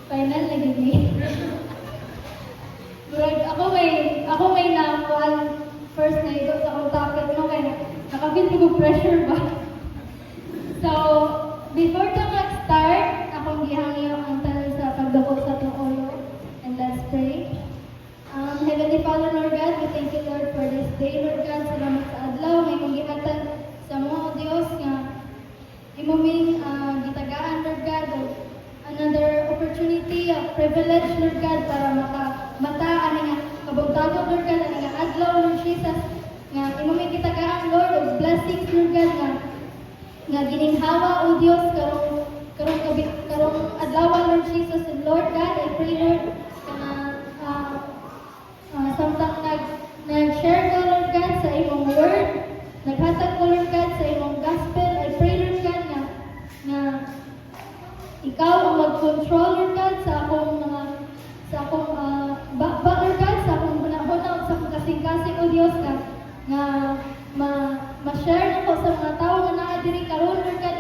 Final na gini. Murag ako may nakuan first na ito sa akong topic no kay nakafeel ko pressure ba. So, before to mag-start, akong gihangyo ang tanan sa pagdako sa tuolo. And let's pray. Heavenly Father, Lord God, we thank you, Lord, for this day, Lord God. Salamat sa adlaw, may kong gihatan sa mga Diyos nga imuming gitagaan, Lord God, another opportunity, a privilege, Lord God, para mataan nga kabugtagon, Lord God, ang nga adlaw, Lord Jesus, nga imuming gitagaan, Lord, of blessings, Lord God, nga gininhawa, O Diyos, karong adlaw, Lord Jesus, and Lord God, I pray, Lord, samtang nag-share ka, Lord God, sa imong word, naghatag ko, Lord God, sa imong gospel, I pray, Lord God, na ikaw ang mag-control, Lord God, sa akong Lord God, sa akong hunahuna, sa akong kasing-kasing, O Diyos, nga ma-share ko sa mga tao na naadiri karon, Lord God,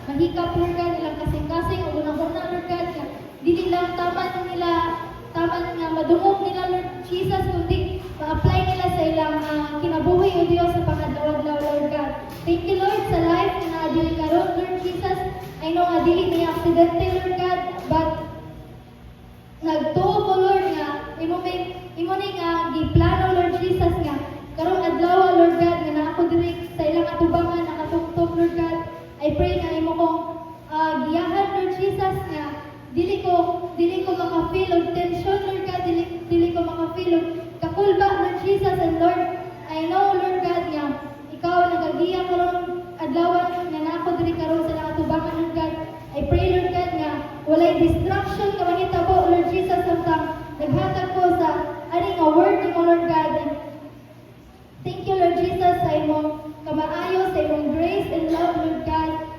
mahikap, Lord God, ilang kasing-kasing, o hunahuna, Lord God, nga dili lang taman nga madungog nila, Lord Jesus, kundi ma-apply nila sa ilang kinabuhi, O Diyos, sa pangadlaw-adlaw, Lord God. Thank you, Lord, sa life na adili karon, Lord Jesus. I know nga dili niya aksidente, Lord God, but nagtuo ko, Lord, nga imo ni nga giplano, Lord Jesus, nga karong adlaw, Lord God, nga naa ko diri sa ilang atubangan nakatugtog, Lord God. I pray nga imo ko giyahan, Lord Jesus, nga dili ko maka-feel og tension, Lord God, dili ko maka-feel og kakulba, Lord Jesus, and Lord, I know, Lord God, nga ikaw nagagiya karong adlaw nga naa ko diri karon sa nakatubangan, Lord God. I pray, Lord God, nga walay distraction nga mahitabo, Lord Jesus, samtang naghatag ko sa ani nga word nimo, Lord God. Thank you, Lord Jesus, sa imong kamaayo, sa imong grace and love, Lord God.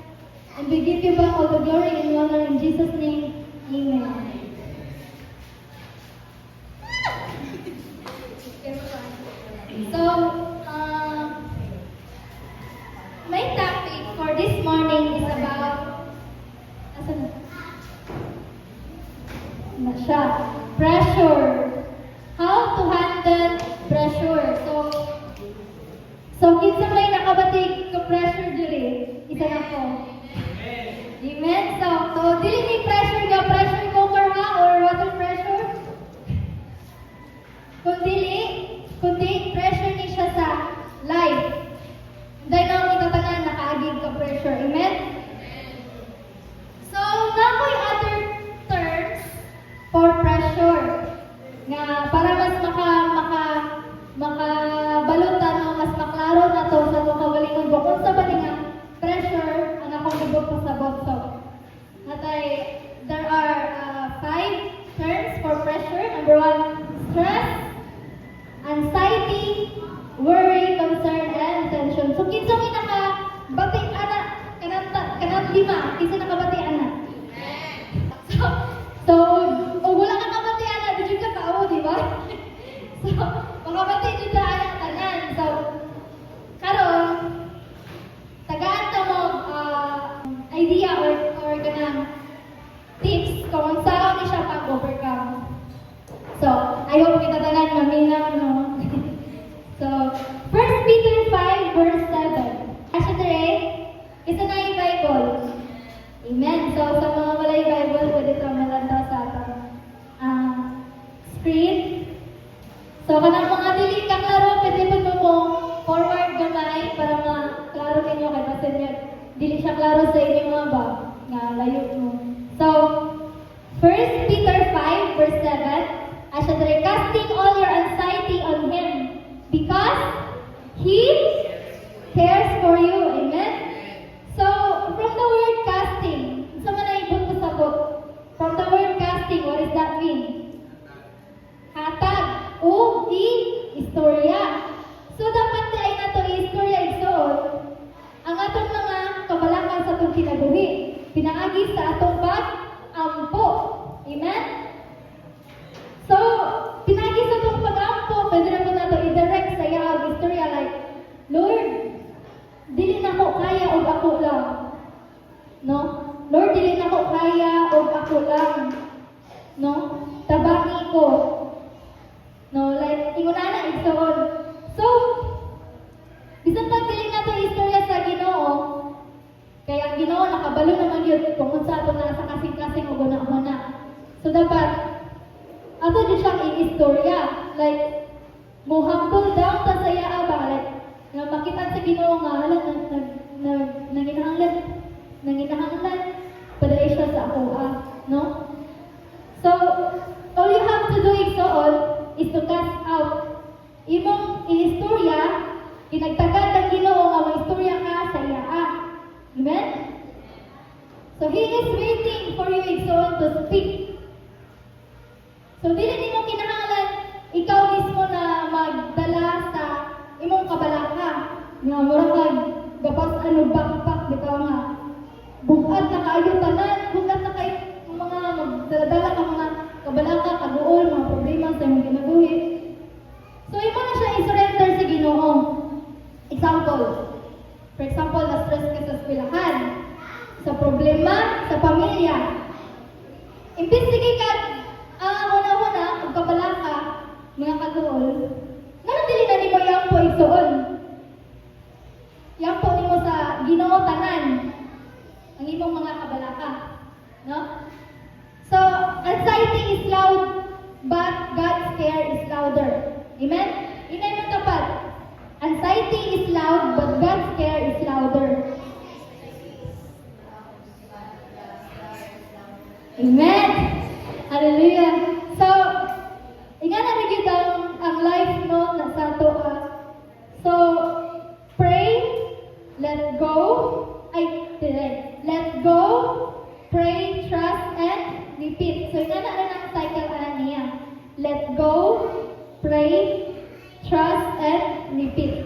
And we give you back all the glory and honor in Jesus' name. Amen. So, my topic for this morning is about pressure. How to handle pressure. So kinsa may nakabatik ka pressure diri? Isa na ko. Amen. So dili ni pressure cooker ha or water pressure? Kundi pressure ni siya sa life. Dahil na kita tanan nakaagig ka pressure. Amen? So, nakoy other terms for pressure. Nga para mas makabalutan o mas maklaro na to sa itong kagalingon ko. Kung sa ba nga pressure ang akong libog pasabot. So, there are 5 terms for pressure. Number 1, stress, anxiety, worry, concern, and tension. So, kinsa may nakabati ana kanang 5, kinsa nakabati ana? So, wala ka kabati ana, di jud ka tao, di ba? So, makabati jud ta ana tanan. So, karon tagaan ta mo idea or ganang tips kung saan ni siya pag-overcome. So, I hope kita tanan maminaw, no? So, 1 Peter 5 verse 7. Asya dire, isa na yung Bible. Amen. So, sa mga walay Bible, pwede ito malantaw sa atong screen. So, kanang mga dili ka klaro, pwede mo forward gamay para maklaro ninyo kay Pastor Ned. Dili siya klaro sa inyo mga ba, nga layo mo. So, 1 Peter 5 verse 7, asya dire, casting all your anxiety on Him, because He cares for you. Amen? So, from the word casting, sa manaibot ko sabot, from the word casting, what does that mean? Hatag o istorya. So, dapat ay na ito istorya igsoon ang atong mga kabalakan sa itong kinabuhi. Pinaagi sa atong pag-ampo. Amen? So, pinagi sa itong pag-ampo, pwede na po na ito i-direct sa iyang istorya like, Lord, dili na ko kaya o ako lang. No? Lord, dili na ko kaya o ako lang. no? Tabangi ko. No, like ingon ana igsoon. So, bisan pagdiling nato istorya sa Ginoo, kaya ang Ginoo nakabalo naman yun kung unsa ato na sa kasing-kasing ug una-una. So dapat ato di siya i-istorya, like mo humble down ta sa iya ba, like na makita sa Ginoo nga hala nanginahanglan padai siya sa ako no? So all you have to do is to cast out imong inistorya kinagtagad ng Ginoo nga maistorya ka sa iya. Amen? So He is waiting for you igsoon to speak. So dili nimo kinahanglan ikaw mismo na magdala sa imong kabalaka nga mura kag gapas backpack bitaw nga bugat na kaayo tanan, bugat na kay mga magdala ka mga kabalaka, kaduol, mga problema sa imong ginabuhi. So imo na siya i-surrender sa Ginoo. For example, na-stress ka sa eskwelahan, sa problema, sa pamilya. Imbis sige ka, una-una, magkabalaka, mga kaduol, dili na nimo yang po igsuon. Yang po nimo sa Ginoo tanan ang imong mga kabalaka, no? So, anxiety is loud, but God's care is louder. Amen? Inay mo tapat. Anxiety is loud, but God's care is louder. Amen? Hallelujah. So, ingana rin yun ang life no, na sa to. So, pray, let go, pray, trust, and repeat. So, ingana rin ang cycle niya. Let go, pray, trust, and repeat.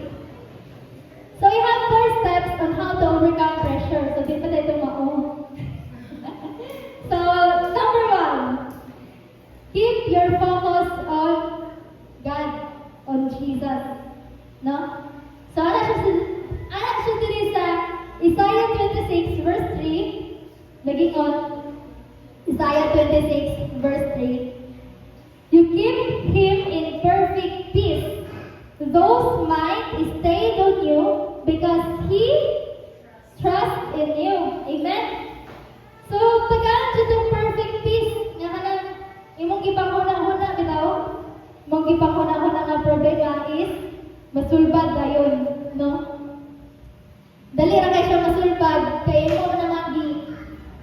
So, you have 4 steps on how to overcome pressure. So, di pa tayo mao. So, number 1, keep your focus on God, on Jesus. No? So, ana siya diri sa Isaiah 26 verse 3. Naging on Isaiah 26 verse 3. You keep him in perfect peace, those mind is stayed on you because he trusts in you. Amen? So, tagaan siya itong perfect peace. Nga kanang imong gipanguna-huna bitaw. Imong gipanguna-huna nga problema is masulbad dayon, no? Dali ra kay siya masulbad kay imo na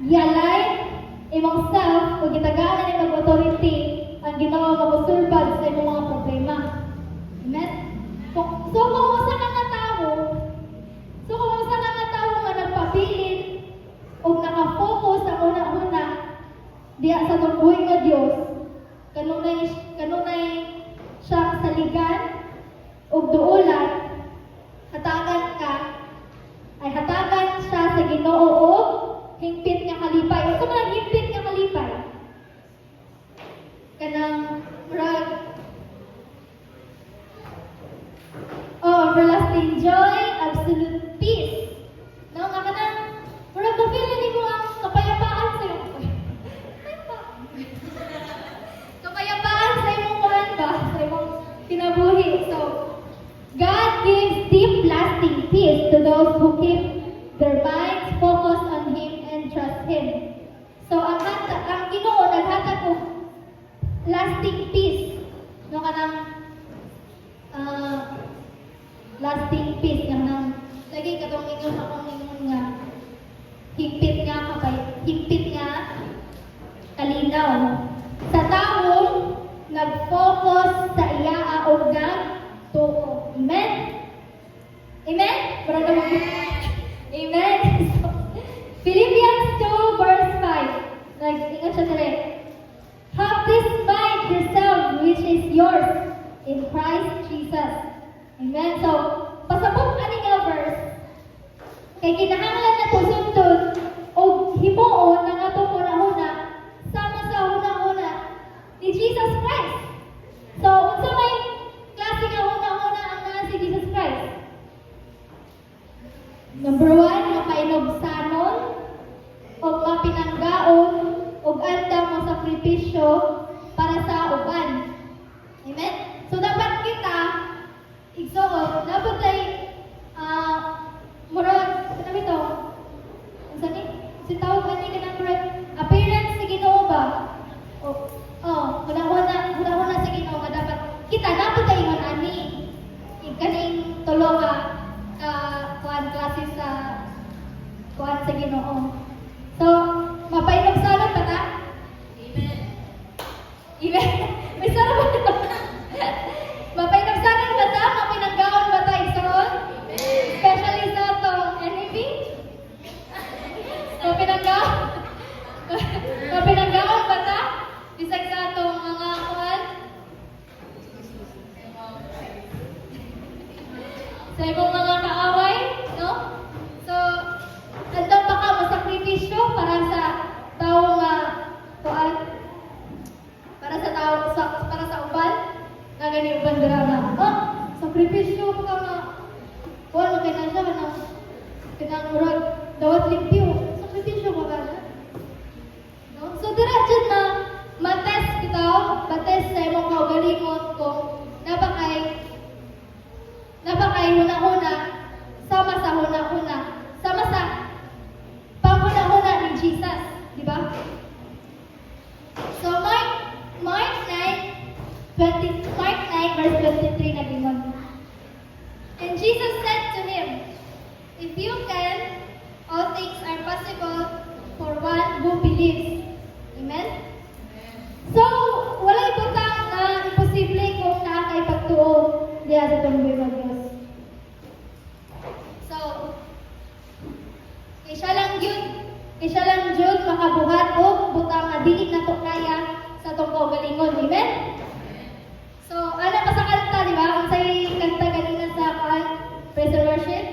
gi-align imong self ug gitagaan na imong authority ang Ginoo nga mosulbad sa imong mga problema. Amen? So kung usa ka nga tawo nga nagpabilin ug naka-focus sa una-una diya sa tungkuy nga Dios, kanunay siya saligan ug duulan, hatagan siya sa Ginoo og hingpit nga kalipay. Ug kung man hingpit nga kalipay, kanang everlasting joy, absolute peace. No, nga kanang murag ba-feel na nimo ang kapayapaan sa imong kapayapaan sa imong kuran ba, sa imong kinabuhi. So, God gives deep lasting peace to those who keep their minds focused on Him and trust Him. So, ang Ginoo naghatag og lasting peace. No, kanang lasting peace nga lagi katong ingon nga higpit nga kalinaw sa tawo nag-focus sa iya og nagtuo. Amen? Amen? Para naman. Amen? Philippians 2 verse 5. Ingat siya dire. Have this mind yourself which is yours in Christ Jesus. Amen? So, pasabot ani nga verse kay kinahanglan na to sundon og himuon ng atong una-una sama sa una-una ni Jesus Christ. So, unsa may klase nga una-una ang naa si Jesus Christ? Number 1, mapainobsanon o mapinanggaon o andam mo sakripisyo Ginoo. So, mapainom-salot pa ta? Amen. Amen. May sarap ba ito? Mapainom-salot ba ta? Mapinanggaon ba ta? Igsoon? Especially sa ito, NAV? Mapinanggaon ba ta? Bisag sa itong mga kuhan? Sa imong mga kaaway, no? So, andun pa ka masakripisyo para sa tao nga kuan? Para sa uban? Na gani uban drama. Oh, sakripisyo pa ka nga. Kuan mo kaya na siya na pinangurag dawat limpyo. Sakripisyo pa ka na? No? So, dira dyan na mates bitaw, mates sa imong kaugalingon kung napakay huna-huna, sama sa huna-huna, sama sa panghuna-huna ni Jesus, di ba? So, Mark 9, verse 23 na gingon. And Jesus said to him, if you can, all things are possible for one who believes. Amen? So, walay butang na imposible kung nakakay pagtuo diya sa tumboy ng Diyos. So, kaya lang yun makabuhat o butang na diin na to kaya sa itong kaugalingon. Amen? So, ano pa sa kanta, di ba? Ang sa'y kanta kanina sa praise and worship.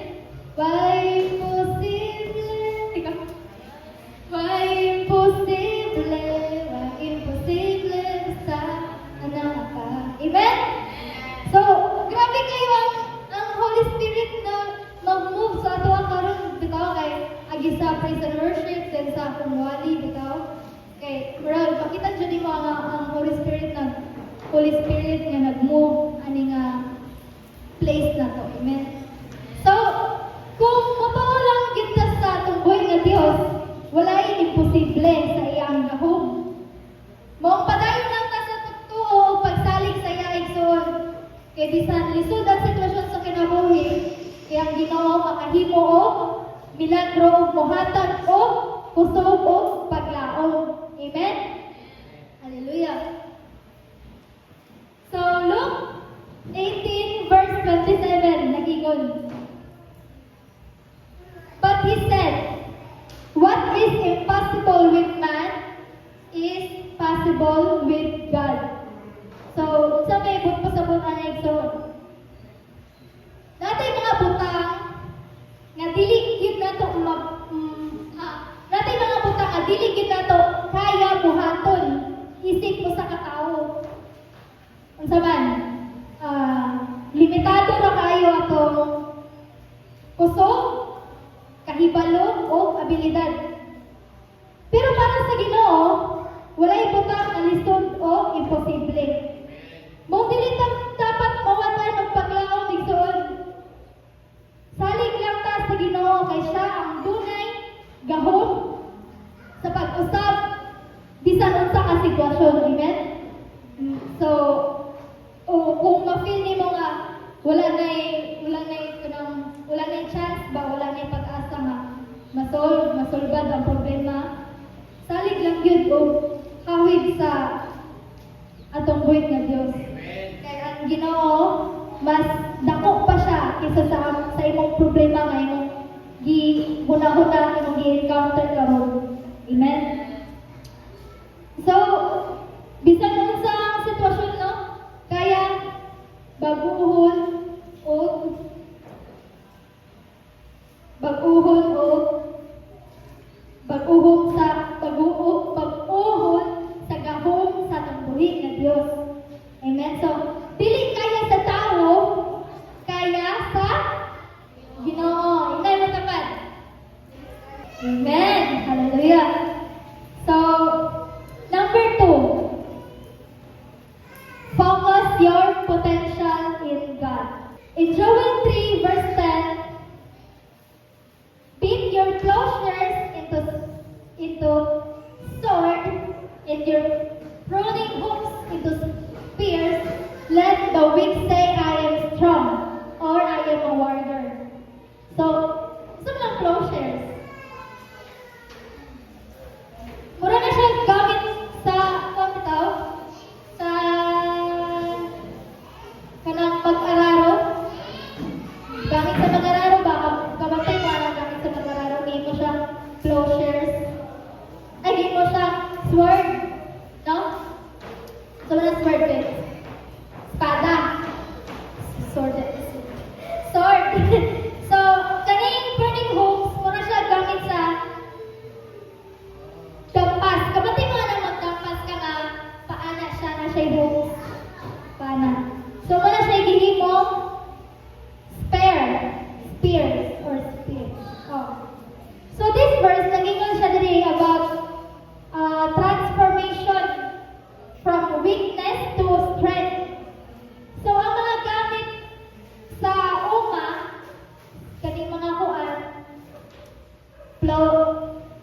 Why imposible? Ikaw. Why imposible? Why imposible sa anak ka? Amen? So, grabe kayo ang Holy Spirit na mag-move sa ato ang karon bitaw kay agi sa praise and worship then sa kumwali bitaw. Kay murag makita jud mo ang Holy Spirit nga nag-move ani nga place na to. Amen. So, kung matuo lang kita sa tunggoy nga Dios, walay imposible sa iyang gahom. Mao padayon lang ta sa tugtuo pagsalig sa iya igsoon. Kay bisan lisod ang sitwasyon sa kinabuhi, kaya ang Ginoo makahimo og milagro og mohatag og kusog og paglaom. Amen. Hallelujah. So, Luke 18 verse 27 nagingon. But he said, what is impossible with man is possible with God. So, sa may pasabot ang igsoon. Natay mga butang nga dili gid nato natay mga butang nga dili gid nato kaya buhaton isip mo sa katawo. Unsa man? Limitado ra kayo atong kusog, kahibalo o abilidad. Pero para sa Ginoo, walay butang nga lisod o imposible. Mao dili dapat mawatan og paglaom igsoon. Salig lang ta sa Ginoo kay siya ang dunay gahom sa pag-usab bisan unsa ka sitwasyon. Amen. So, kung ma-feel nimo nga wala nay chance ba, wala nay pag-asa nga masolbad ang problema, salig lang gyud og hawid sa atong buhit nga Dios. Kay ang Ginoo mas dako pa siya kaysa sa imong problema nga imong gihuna-huna imong gi-encounter karon. Amen. So, bisan unsa ang sitwasyon, no? Kaya baguhon sa gahom sa tambuhi nga Dios. Amen. So, dili kaya sa tao, kaya sa Ginoo. Inay mo tapat. Amen. Hallelujah. So, number 2. Focus your potential in God. In Joel 3 verse 10, beat your plowshares into sword, and your pruning hooks into spears. Let the weak say, I am strong, or I am a warrior. So, saan lang plowshares?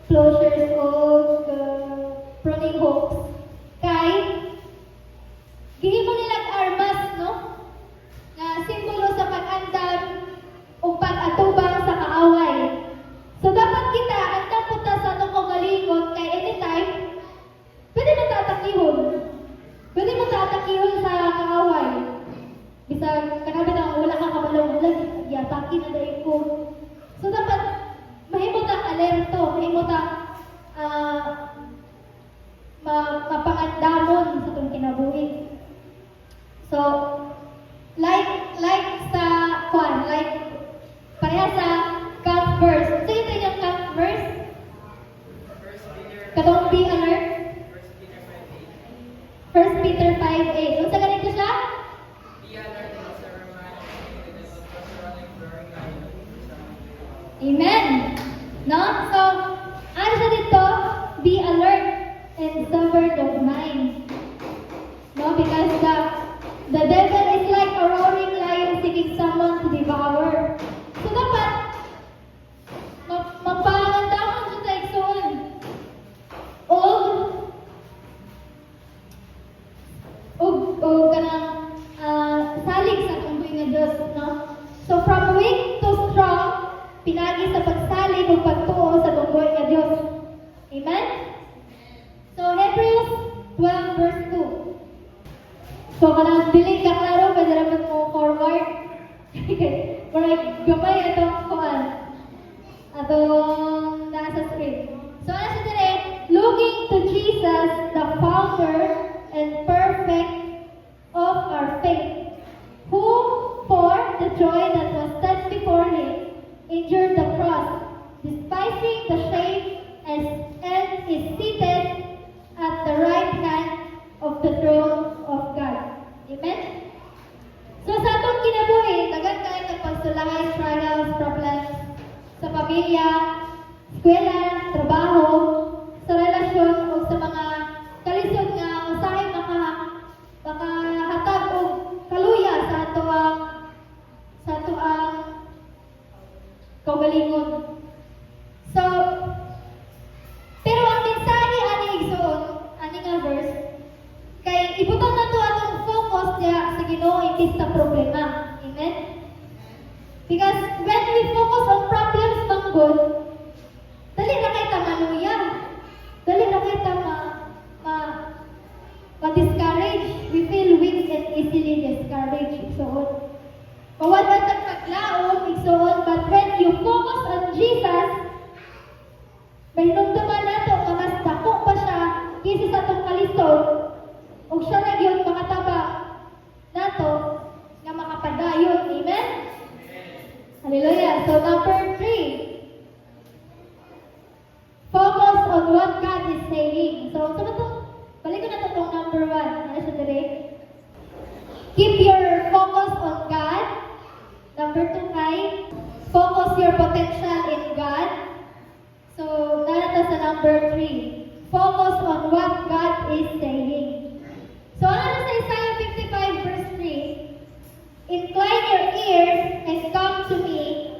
closures o pruning hooks. Kay, gihimo nilang armas, no? Nga simbolo sa pag-andam o pag-atubang sa kaaway. So dapat kita, andam punta sa itong kaugalingon kay anytime, pwede mo tatakihon. Pwede mo tatakihon sa kaaway. Bisag kanabit ang wala kang kabalong ulag, yataki na dahil ko. So dapat, mahimo ta alerto, mahimo ta mapangandamon sa itong kinabuhi. So, like sa kwan, like pareha sa camp verse. So, ito yung camp verse. Katong be alert. 1 Peter 5:8. Kung sa ganito siya? Be alert and sober-minded, the devil was running, roaring lion, Amen. No? So, ano siya dito? Be alert and sober of mind. No? Because the devil is like a roaring lion seeking someone to devour. So, dapat mapangandamon siya sa igsoon. O kanang salig sa tumboy nga Diyos, no? So, from weak to strong, pinagi sa pagsalig o pagtuo sa tumboy nga Diyos. Amen? So, Hebrews 12 verse 2. So, kanang dili ka klaro, pwede naman mo forward. Parang gamay itong kuhan. Atong nasa screen. So, ano siya dire? Looking to Jesus, the founder and perfect of our faith, who for the joy that was set before him endured the cross, despising the shame, and is seated at the right hand of the throne of God. Amen? So sa atong kinabuhi, dagan kayo nagpagsulahay, trials, problems sa pamilya, eskwela, trabaho, sa relasyon o sa mga kalisod nga usahay makahatag og kaluya sa ato ang kaugalingon. So, pero ang mensahe ani igsoon, ani nga verse, kay ibutang nato atong focus diya sa Ginoo imbis sa problema. Amen? Because when we focus on problems manggod, dali na kay ta maluya. Dali na kay ta ma-discourage. We feel weak and easily discouraged. So, kawad man tag paglaom, igsoon, but when you focus on Jesus, may nungtuman nato, nga mas dako pa siya, kisa sa itong kalisod, o siya na yun makataba nato, nga makapadayon. Amen? Hallelujah. So, number 3. Focus on what God is saying. So, balik ko na ito itong number 1. Ano siya dire? Keep your focus on God. Number 2 ay, focus your potential in God. So, narito sa number 3. Focus on what God is saying. So, ano sa Isaiah 55 verse 3? Incline your ears and come to me.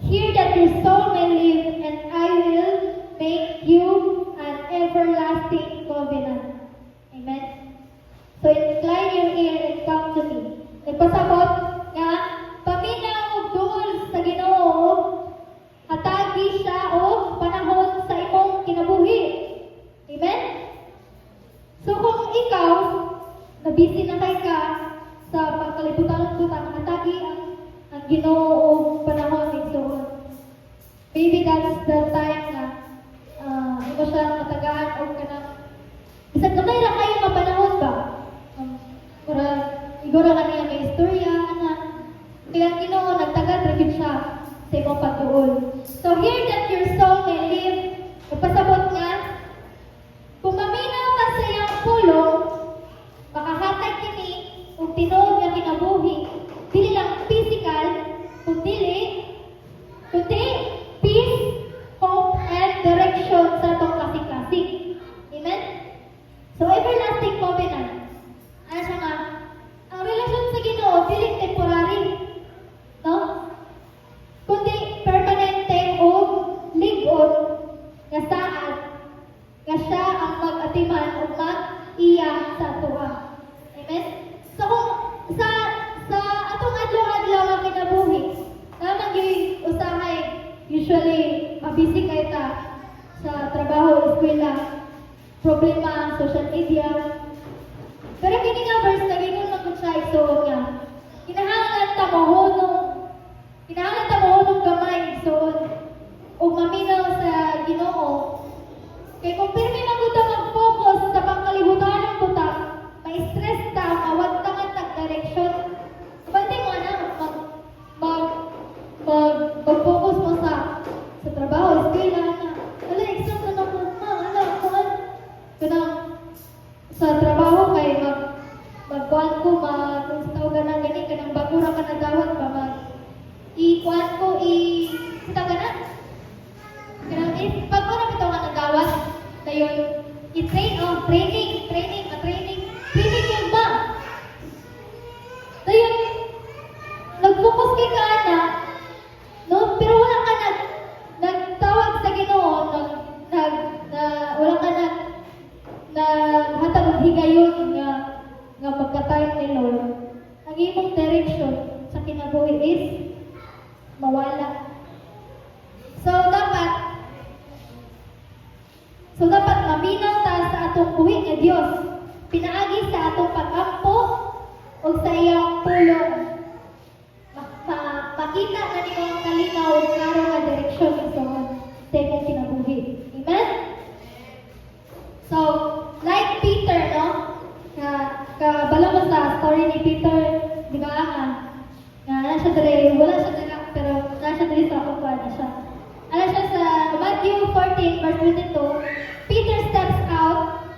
Hear that your soul may live, and I will make you an everlasting covenant. Amen? So, incline your ear and come to me. Nagpasabot nga, paminaw og duol sa Ginoo, hatagi siya o panahon sa imong kinabuhi. Amen? So, kung ikaw, magtiman o mag-iya sa atoa. Amen? So kung sa atong adlaw-adlaw nga kinabuhi, naman yung usahay, usually mabisi kayo ta sa trabaho, eskwela, problema, social media. Pero kini nga verse na gingon man kun siya igsuon nga. Kinahanglan ta mohonong gamay igsuon ug maminaw sa Ginoo. Kay kung pirmi man gud ta mag-focus sa pangkalibutan tuta, ma-stress ta, mawag ta nga tag-direction. Pwede mo na mag-focus mo sa trabaho, eskwela na. Wala, exam na ako, wala, kuhan. Kanang, sa trabaho kay magkuhan ko, kung sa tao ganang gani, kanang bagura ka nagawat ba, i-kuhan ko, sa tao ganang. Kanang, bagura ka ito nga nagawat, dayon, i-train, training yun ba? Dayon, nag-focus kay ka na, no? Pero wala ka nagtawag sa Ginoo, wala ka naghatag og higayon nga pagka-time ni Lord. Ang imong direction sa kinabuhi is mawala. So dapat maminaw ta sa atong buhi nga Dios, pinaagi sa atong pag-ampo o sa iyang tulong. Makita na ni mga kalinaw o klaro nga direksyon sa imong kinabuhi. Amen? So, like Peter, no? Kabalo mo sa story ni Peter, di ba nga nasa dire, wala siya dira, pero nasa dire sa ako na siya. Ano siya sa Matthew 14, verse 22, Peter steps out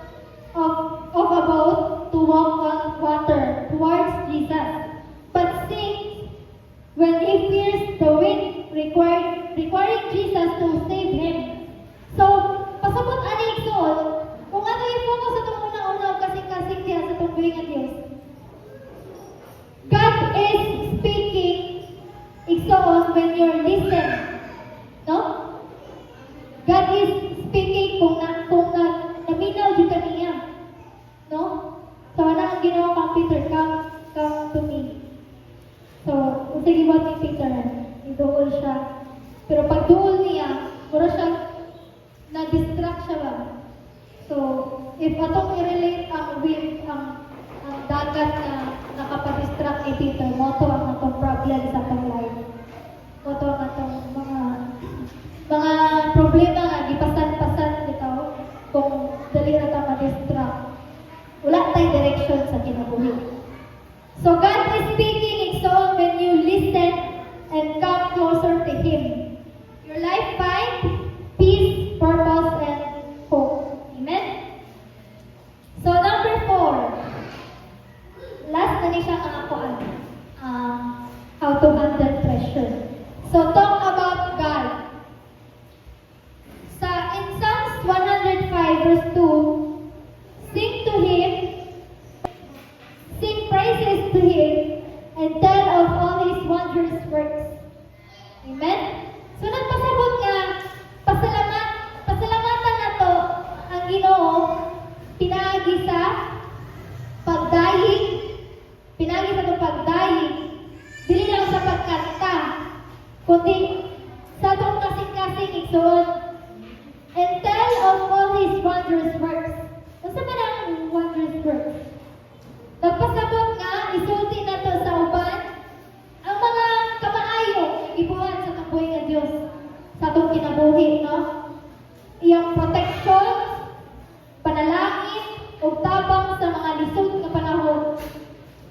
of a boat to walk on water towards Jesus, but sinks when he fears the wind requiring Jesus to save him. So, pasabot ani igsoon, kung ano yung focus sa itong una-una kasing-kasing diya sa itong buhay nga Diyos. God is speaking igsoon when you're listening. No? God is speaking kung naminaw dyan ka niya. No? So, wala ang ginawa kang Peter, come to me. So, kung sige mo ni Peter, iduol siya. Pero pag duol niya, mura siya, na-distract siya ba? So, if atong i-relate ang wind, ang dagat na nakapadistract ni Peter, moto ang atong problem sa atong life. Moto ang atong mga problema nga, gipasan-pasan dito, kung dali na ta ma-distract. Wala tayong direction sa kinabuhi. So, God is speaking igsoon when you listen and come closer to Him. Your life find peace, purpose, and hope. Amen? So, number 4. Last na ni siya kakakuan. How to handle pressure. So, talk about God. In Psalms 105 verse 2, sing to Him, sing praises to Him, and tell of all His wondrous works. Amen? So, nagpasabot nga, pasalamatan na to ang Ginoo, pinaagi sa pagdayig, dili lang sa pagkanta, kundi sa itong kasing-kasing igsoon, and tell of all His wondrous works. Nasa ba ang wondrous works? Nagpasabot nga, isulti na to sa uban, ang mga kamaayo, ibuhat sa kabuhi nga Diyos, sa itong kinabuhi, no? Iyang protection, panalangin, o tabang sa mga lisod nga panahon.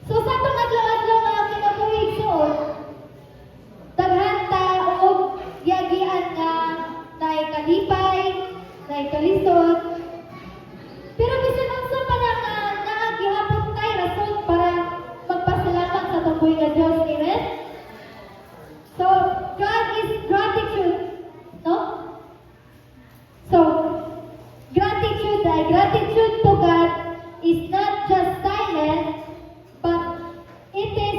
So, sa itong adlaw-adlaw nga kinabuhi igsoon, daghan ta o yagian nga naikalipay, naikalisod. Pero bisan unsa pa na naagihapon tayo rason para magpasalamat sa tuboy nga Diyos. Amen? So, God is gratitude. No? So, gratitude to God is not just silent, but it is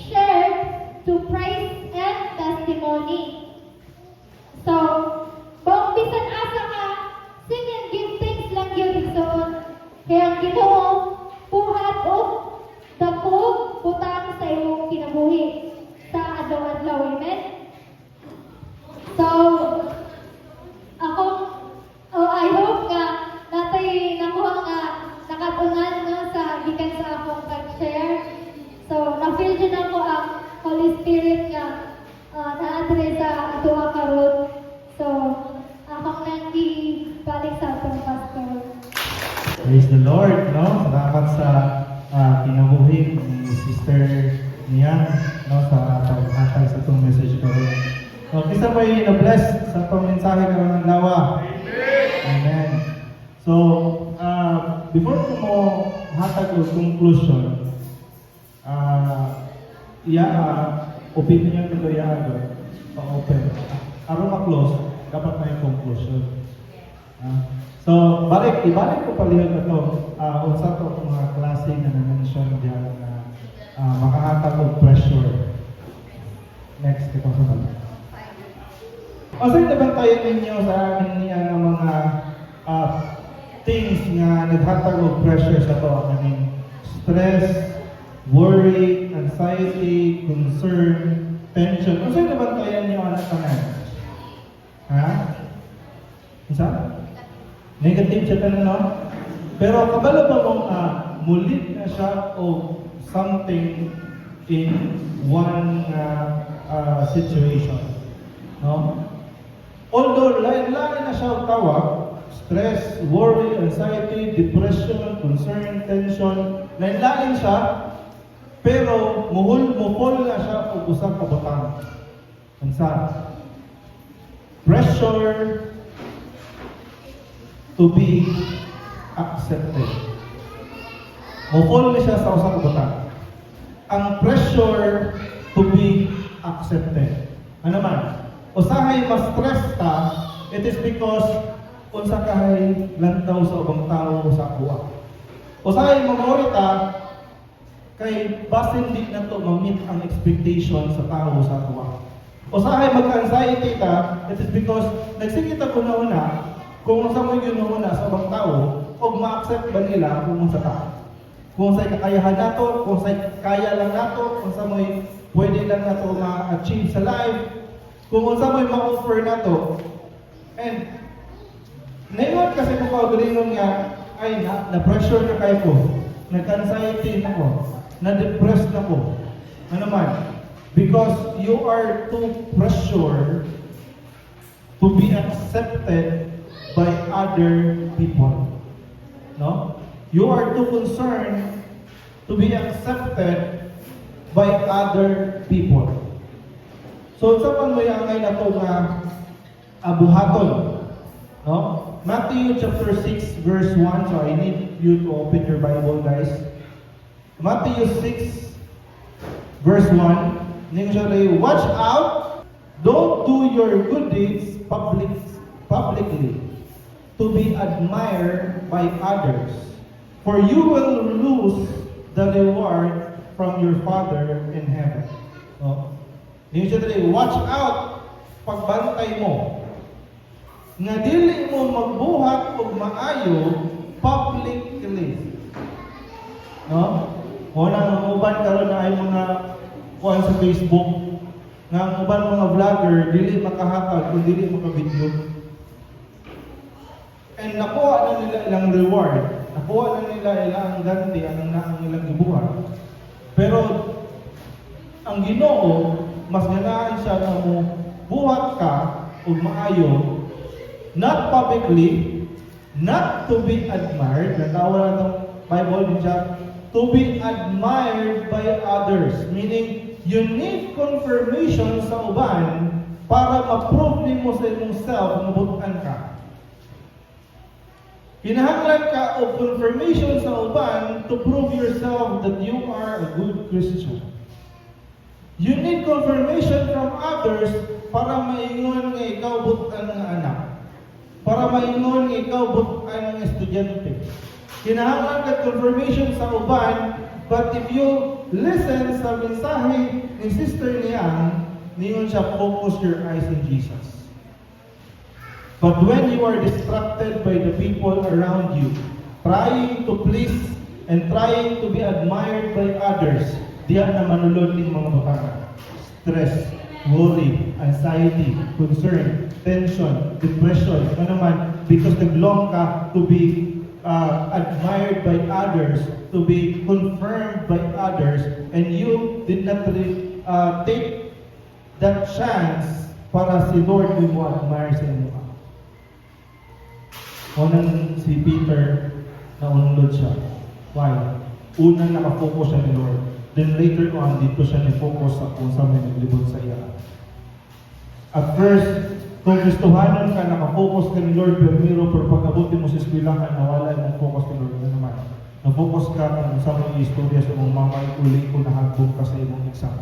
shared to praise and testimony. So, kung bisan asa ka, sing and give thanks lang yun igsoon. pati sa atong pastor. Praise the Lord, no? Salamat sa kinabuhi ni Sister Nian, no? Sa paghatag sa itong message ko. So, kisa may na-bless sa itong mensahe ko ng lawa. Amen. So, before ko mo hatag yung conclusion, opinion ko pa-open. Aron ma-close, dapat na yung conclusion. So, ibalik ko palihog na ito. Unsa to itong mga klase na na-mention diyan na makahatag og pressure. Next, ito sa balik. O sa'yo nabantayan ninyo sa akin niya ng mga things nga naghatag og pressure sa ito. Kaning stress, worry, anxiety, concern, tension. O sa'yo nabantayan niyo anak tanan? Ha? Isa? Negative siya tanan, no? Pero kabalo ba mong mulit na siya o something in one situation, no? Although lain-lain na siya ang tawag, stress, worry, anxiety, depression, concern, tension, lain-lain siya, pero muhol na siya o usang kabutang. Ansa? Pressure to be accepted. Muhol na siya sa usang kabutang. Ang pressure to be accepted. Ano man? Usahay ma-stress ta, it is because unsa kahay lantaw sa ubang tao sa kuha. Usahay mag-worry ta, kay basin di na to ma-meet ang expectation sa tao sa kuha. Usahay mag-anxiety ta, it is because nagsikit ako na una, kung unsa mo yun una sa ubang tao, o ma-accept ba nila kung unsa ta. Kung sa'y kakayahan nato, kung sa'y kaya lang nato, kung sa mo'y pwede lang nato ma-achieve sa life, kung unsa mo'y ma-offer nato. And, ngayon kasi kung kaugalingon nga, ay na-pressure na kayo ko, nag-anxiety na ko, na-depressed na ko. Ano man? Because you are too pressured to be accepted by other people. No? You are too concerned to be accepted by other people. So, sa man mo yung na ito nga buhaton. No? Matthew chapter 6 verse 1. So, I need you to open your Bible, guys. Matthew 6 verse 1. Watch out, don't do your good deeds publicly to be admired by others. For you will lose the reward from your Father in heaven. No? Watch out, pagbantay mo. Nga dili mo magbuhat og maayo publicly. No? Wala nga uban karon na ay mga kuan sa Facebook nga uban mga vlogger dili makahatag kung dili maka-video. And nakuha na nila ilang reward. Nakuha na nila ilang ganti ang ilang gibuhat. Pero ang Ginoo mas ganahan siya na mo buhat ka ug maayo, not publicly, not to be admired. Natawa na itong Bible din siya, to be admired by others. Meaning, you need confirmation sa uban para ma-prove mo sa imong self na butan ka. Kinahanglan ka of confirmation sa uban to prove yourself that you are a good Christian. You need confirmation from others para maingon nga ikaw butan nga anak. Para maingon nga ikaw butan nga estudyante. Kinahanglan ka confirmation sa uban, but if you listen sa mensahe ni Sister Nian, niyon siya focus your eyes in Jesus. But when you are distracted by the people around you, trying to please and trying to be admired by others, diyan na manulod ng mga butana. Stress, worry, anxiety, concern, tension, depression, ano naman, because naglong ka to be admired by others, to be confirmed by others, and you did not take that chance para si Lord mo admire sa inyo. Unang si Peter na unlod siya. Why? Unang nakafocus siya ni Lord. Then later on, dito siya ni-focus sa kung saan may naglibot sa iya. At first, kung gustuhanan ka, nakafocus ka ni Lord, pero pag-abutin mo sa eskwelahan, nawala yung focus ni Lord na naman. Na-focus ka kung saan may istorya sa mong mama, uli ko nahagbog ka sa imong exam.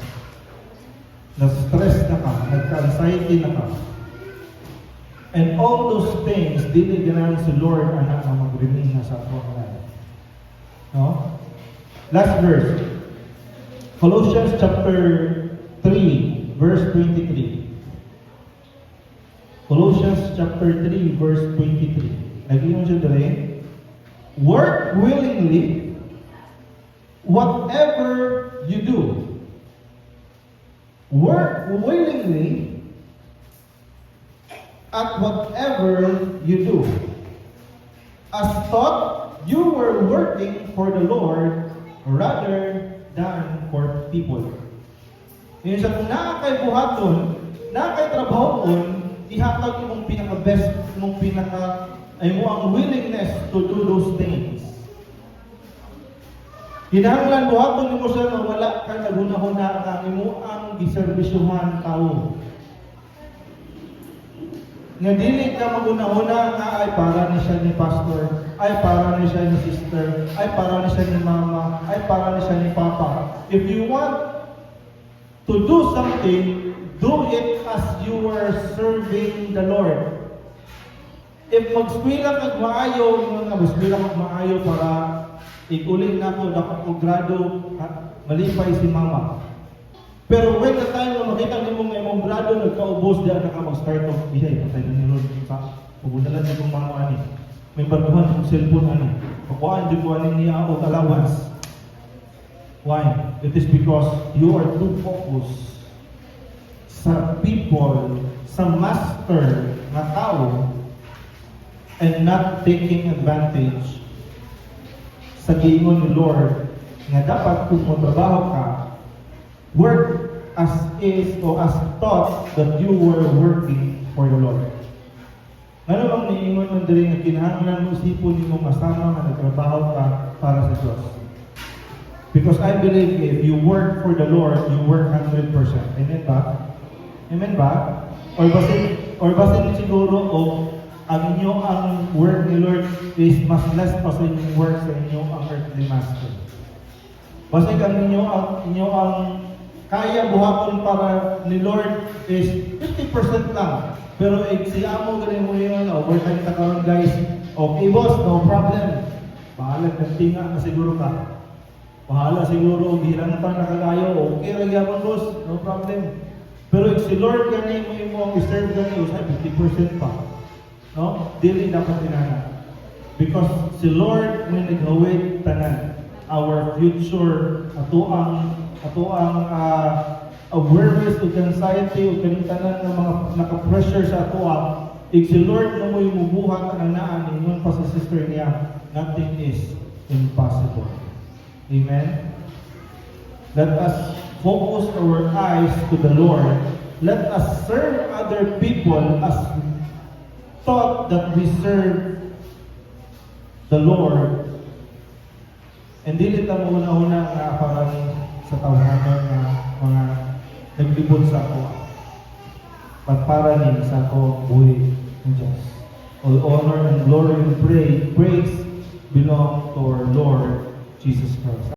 Na-stress na ka, nagka-anxiety na ka. And all those things, dili ganahan si Lord anak na mag-remain na sa atong life. No? Last verse. Colossians chapter 3, verse 23. Colossians chapter 3, verse 23. Lagi mo siya dali. Work willingly whatever you do. Work willingly at whatever you do. As thought you were working for the Lord rather than for people. Yung sa kung nakakay buhaton, nakakay trabahon, ihatag mong pinaka-best, ay mo ang willingness to do those things. Kinahanglan buhaton mo siya na wala ka naguna-huna ka, mo ang giserbisyuhan tao. Nga dili ka maguna-una nga ay para ni siya ni pastor, ay para ni siya ni sister, ay para ni siya ni mama, ay para ni siya ni papa. If you want to do something, do it as you are serving the Lord. If mag-eskwela kag maayo, nga mag-eskwela kag maayo para iguling na ko, dapat ko grado, malipay si mama. Pero when the time na makita mo nga imong grado, nagkaubos diyan na ka mag-start of bihay. Patay na ni Lord sa pugunalan niya kong mga ani. May baguhan kong cellphone ani. Pakuhaan di ko ani niya o allowance. Why? It is because you are too focused sa people, sa master na tao, and not taking advantage sa giingon ni Lord nga dapat kung magtrabaho ka, work as is o as thought that you were working for the Lord. Ano bang niingon mo diri nga kinahanglan mo isipon nimo masama nga nagtrabaho ka para sa Diyos? Because I believe if you work for the Lord, you work 100%. Amen ba? Amen ba? Or basin siguro o ang inyo ang work ni Lord is mas less pa sa inyong work sa inyo ang earthly master. Basin ang inyo ang kaya buhaton para ni Lord is 50% lang. Pero siya mo galing mo yun, overtime ka karon guys. Okay boss, no problem. Bahala ka tinga na siguro ka. Bahala siguro, gihiran pa na kagayo. Okay, nagyapon boss, no problem. Pero si Lord gani mo i-serve gani, usay 50% pa. No? Dili dapat tinana. Because si Lord may naghawid tanan. Our future, ato ang awareness of anxiety o kanitanan ng mga naka-pressure sa ato if si Lord na mo yung mubuhat ang naan ingon pa sa sister niya, nothing is impossible. Amen? Let us focus our eyes to the Lord. Let us serve other people as thought that we serve the Lord. And dili ta mo una-una nga parang sa tawhanon nga mga naglibot sa ako. Pagparanin sa ako buhay ng Diyos. All honor and glory and praise belong to our Lord Jesus Christ.